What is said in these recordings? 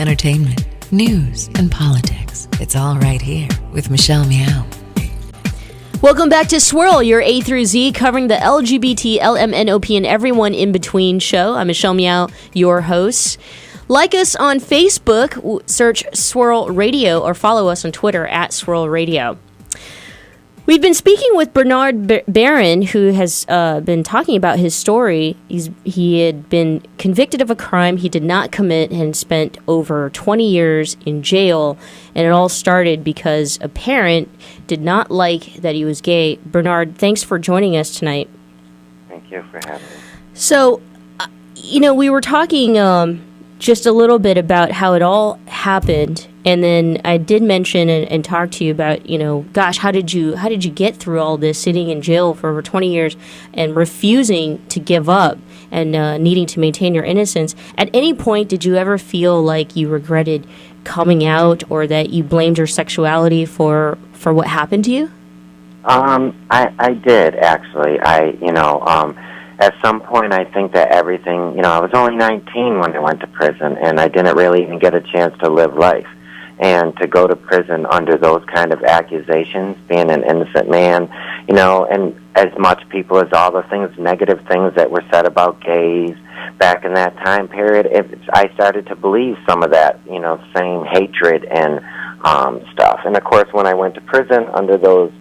entertainment, news, and politics. It's all right here with Michelle Meow. Welcome back to Swirl, your A through Z, covering the LGBT, LMNOP, and everyone in between show. I'm Michelle Meow, your host. Like us on Facebook, search Swirl Radio, or follow us on Twitter at Swirl Radio. We've been speaking with Bernard Baran, who has been talking about his story. He had been convicted of a crime he did not commit and spent over 20 years in jail. And it all started because a parent did not like that he was gay. Bernard, thanks for joining us tonight. Thank you for having me. So, we were talking just a little bit about how it all happened. And then I did mention and talk to you about, gosh, how did you get through all this, sitting in jail for over 20 years and refusing to give up and needing to maintain your innocence? At any point, did you ever feel like you regretted coming out or that you blamed your sexuality for what happened to you? I did, actually. At some point, I think that everything, I was only 19 when I went to prison, and I didn't really even get a chance to live life. And to go to prison under those kind of accusations, being an innocent man, and as much people as all the negative things that were said about gays back in that time period, I started to believe some of that, same hatred and stuff. And, of course, when I went to prison under those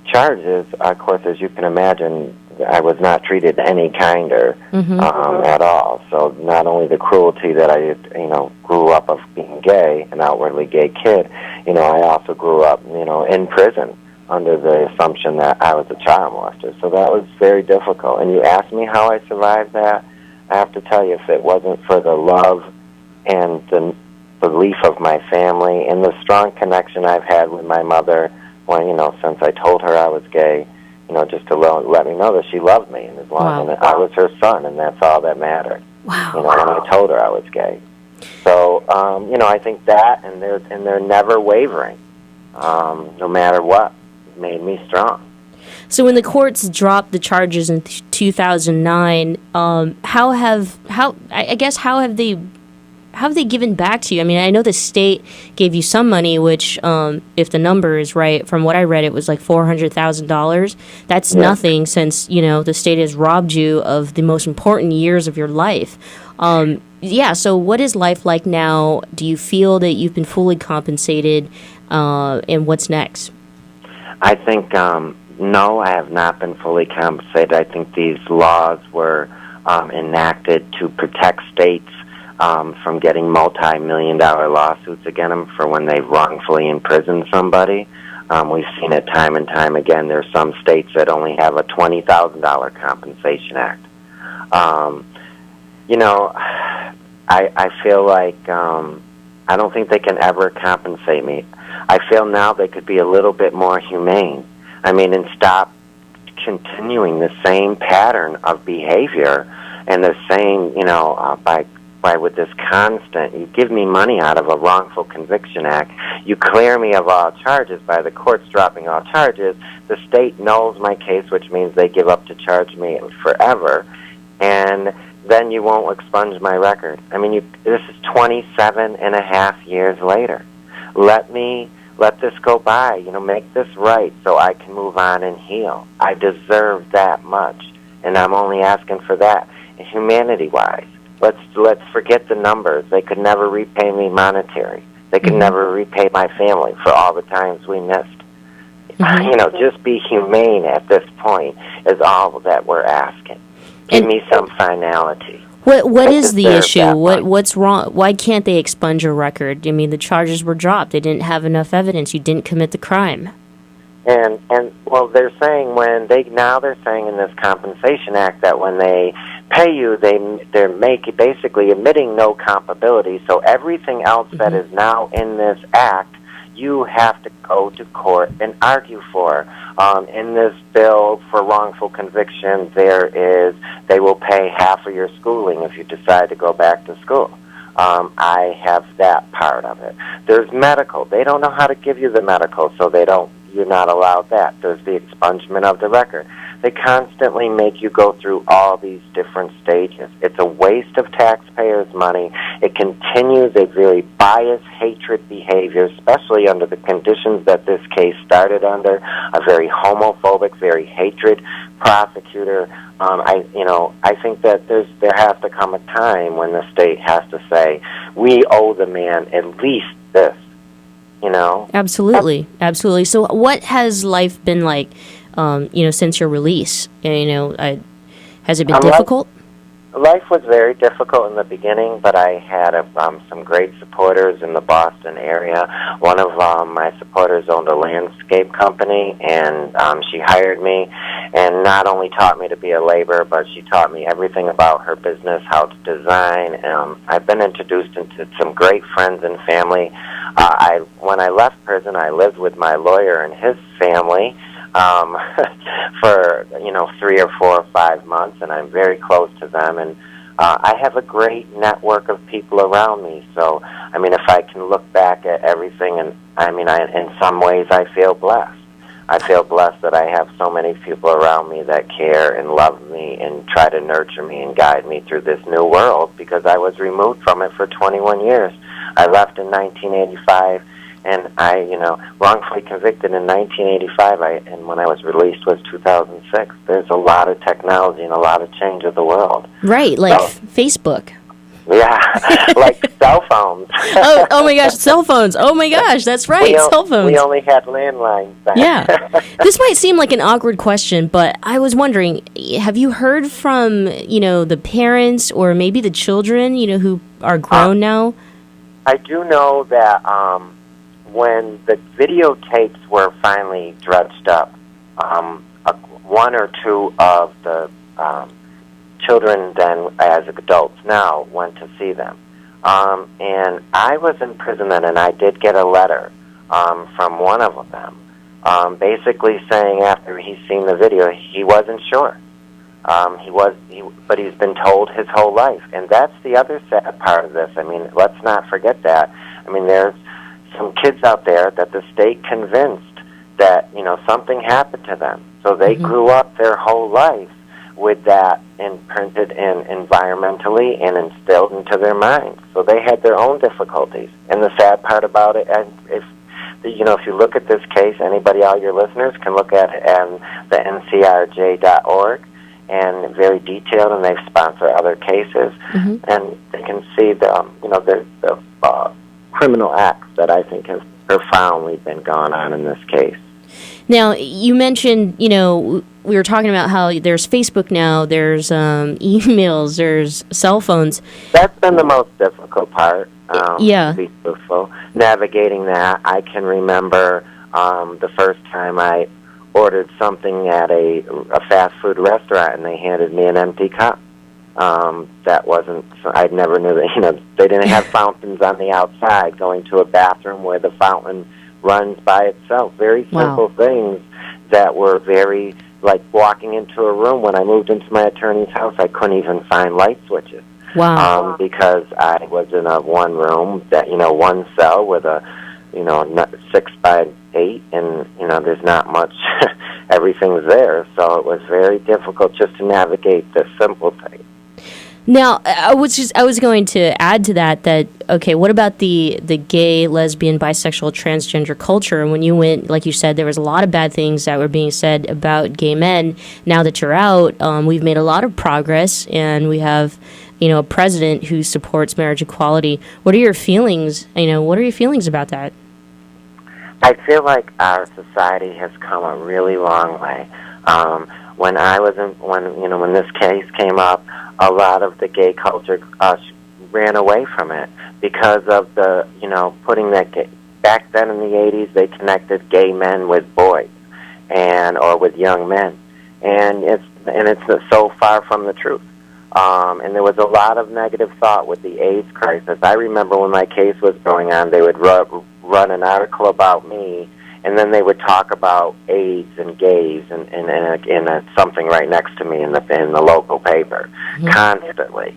charges, of course, as you can imagine, I was not treated any kinder at all. So not only the cruelty that I, grew up of being gay, an outwardly gay kid, I also grew up, in prison under the assumption that I was a child molester. So that was very difficult. And you asked me how I survived that. I have to tell you, if it wasn't for the love and the belief of my family and the strong connection I've had with my mother, since I told her I was gay, just to let me know that she loved me, and as long as I was her son, and that's all that mattered. Wow. When I told her I was gay. So, I think that, and they're never wavering, no matter what, made me strong. So when the courts dropped the charges in 2009, how have they given back to you? I mean, I know the state gave you some money, which, if the number is right, from what I read, it was like $400,000. That's nothing since, the state has robbed you of the most important years of your life. So what is life like now? Do you feel that you've been fully compensated, and what's next? I think, no, I have not been fully compensated. I think these laws were enacted to protect states from getting multi-million-dollar lawsuits against them for when they wrongfully imprison somebody. We've seen it time and time again. There are some states that only have a $20,000 compensation act. I feel like I don't think they can ever compensate me. I feel now they could be a little bit more humane. And stop continuing the same pattern of behavior and the same, by with this constant, you give me money out of a wrongful conviction act, you clear me of all charges by the courts dropping all charges, the state knows my case, which means they give up to charge me forever, and then you won't expunge my record. This is 27 and a half years later. Let this go by, make this right so I can move on and heal. I deserve that much, and I'm only asking for that, humanity-wise. Let's forget the numbers. They could never repay me monetary. They could never repay my family for all the times we missed. Just be humane at this point is all that we're asking. Give me some finality. What is the issue? What's wrong? Why can't they expunge your record? The charges were dropped. They didn't have enough evidence. You didn't commit the crime. And they're saying they're saying in this compensation act that when they pay you, they're basically admitting no culpability. So everything else that is now in this act, you have to go to court and argue for. In this bill for wrongful conviction, they will pay half of your schooling if you decide to go back to school. I have that part of it. There's medical. They don't know how to give you the medical, so you're not allowed that. There's the expungement of the record. They constantly make you go through all these different stages. It's a waste of taxpayers' money. It continues a very biased, hatred behavior, especially under the conditions that this case started under, a very homophobic, very hatred prosecutor. I think that there has to come a time when the state has to say, we owe the man at least this, Absolutely. Absolutely. So what has life been like, since your release? Has it been difficult? Life was very difficult in the beginning, but I had some great supporters in the Boston area. One of my supporters owned a landscape company, and she hired me and not only taught me to be a laborer, but she taught me everything about her business, how to design. I've been introduced into some great friends and family. When I left prison, I lived with my lawyer and his family for 3 or 4 or 5 months, and I'm very close to them, and I have a great network of people around me. So if I can look back at everything, and in some ways I feel blessed. I feel blessed that I have so many people around me that care and love me and try to nurture me and guide me through this new world, because I was removed from it for 21 years. I left in 1985, and I, wrongfully convicted in 1985, and when I was released was 2006. There's a lot of technology and a lot of change of the world. Right, like Facebook. Yeah, like cell phones. oh my gosh, cell phones. Oh my gosh, that's right, cell phones. We only had landlines then. Yeah. This might seem like an awkward question, but I was wondering, have you heard from, the parents or maybe the children, who are grown now? I do know that when the videotapes were finally dredged up, one or two of the children then, as adults now, went to see them. And I was in prison then, and I did get a letter from one of them, basically saying after he's seen the video, he wasn't sure. But he's been told his whole life. And that's the other sad part of this. Let's not forget that. There's some kids out there that the state convinced that, something happened to them. So they grew up their whole life with that imprinted in environmentally and instilled into their minds. So they had their own difficulties. And the sad part about it, and if you look at this case, anybody, all your listeners, can look at it at the ncrj.org, and very detailed, and they've sponsored other cases, and they can see the criminal acts that I think have profoundly been going on in this case. Now, you mentioned, we were talking about how there's Facebook now, there's emails, there's cell phones. That's been the most difficult part, yeah. To be truthful. Navigating that, I can remember the first time I ordered something at a fast food restaurant, and they handed me an empty cup. That wasn't, I never knew that, they didn't have fountains on the outside, going to a bathroom where the fountain runs by itself. Very simple things that were very, like walking into a room. When I moved into my attorney's house, I couldn't even find light switches. Wow. Because I was in a one room, that one cell with a 6 by 8, and there's not much. Everything's there, so it was very difficult just to navigate the simple things. Now, I was going to add to that okay, what about the gay, lesbian, bisexual, transgender culture? When you went, like you said, there was a lot of bad things that were being said about gay men. Now that you're out, we've made a lot of progress, and we have, a president who supports marriage equality. What are your feelings? What are your feelings about that? I feel like our society has come a really long way. When when this case came up, a lot of the gay culture ran away from it because of the putting that back then in the 80s they connected gay men with boys or with young men, and it's so far from the truth. And there was a lot of negative thought with the AIDS crisis. I remember when my case was going on, they would run an article about me and then they would talk about AIDS and gays in something right next to me in the local paper, constantly.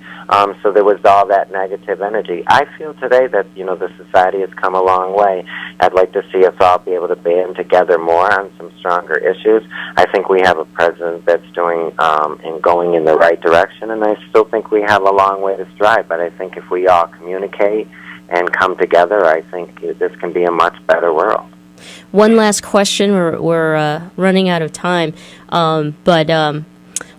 So there was all that negative energy. I feel today that, the society has come a long way. I'd like to see us all be able to band together more on some stronger issues. I think we have a president that's doing and going in the right direction, and I still think we have a long way to strive. But I think if we all communicate and come together, I think this can be a much better world. One last question. We're running out of time. But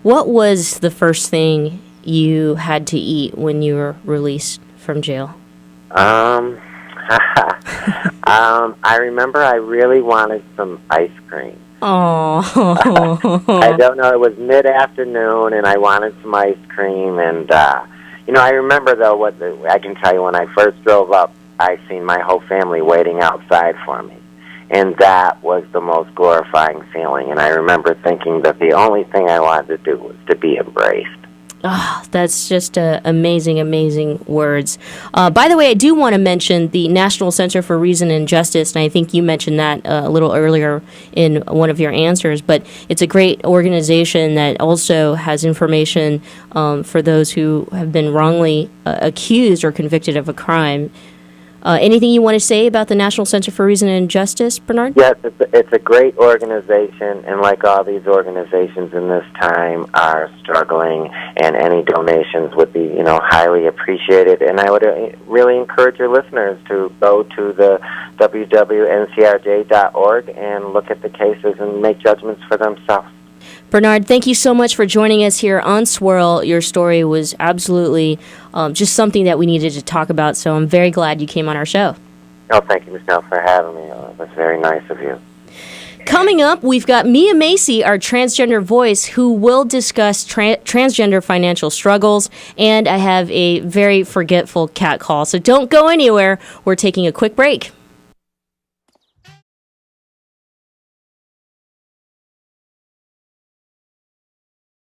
what was the first thing you had to eat when you were released from jail? I remember I really wanted some ice cream. Oh. I don't know. It was mid-afternoon, and I wanted some ice cream. And I remember though I can tell you when I first drove up, I seen my whole family waiting outside for me, and that was the most glorifying feeling. And I remember thinking that the only thing I wanted to do was to be embraced. Oh, that's just amazing, amazing words. By the way, I do want to mention the National Center for Reason and Justice, and I think you mentioned that a little earlier in one of your answers, but it's a great organization that also has information for those who have been wrongly accused or convicted of a crime. Anything you want to say about the National Center for Reason and Justice, Bernard? Yes, it's a great organization, and like all these organizations in this time are struggling, and any donations would be, highly appreciated. And I would really encourage your listeners to go to the www.ncrj.org and look at the cases and make judgments for themselves. Bernard, thank you so much for joining us here on Swirl. Your story was absolutely just something that we needed to talk about, so I'm very glad you came on our show. Oh, thank you, Michelle, for having me. It was very nice of you. Coming up, we've got Mia Macy, our transgender voice, who will discuss transgender financial struggles, and I have a very forgetful cat call, so don't go anywhere. We're taking a quick break.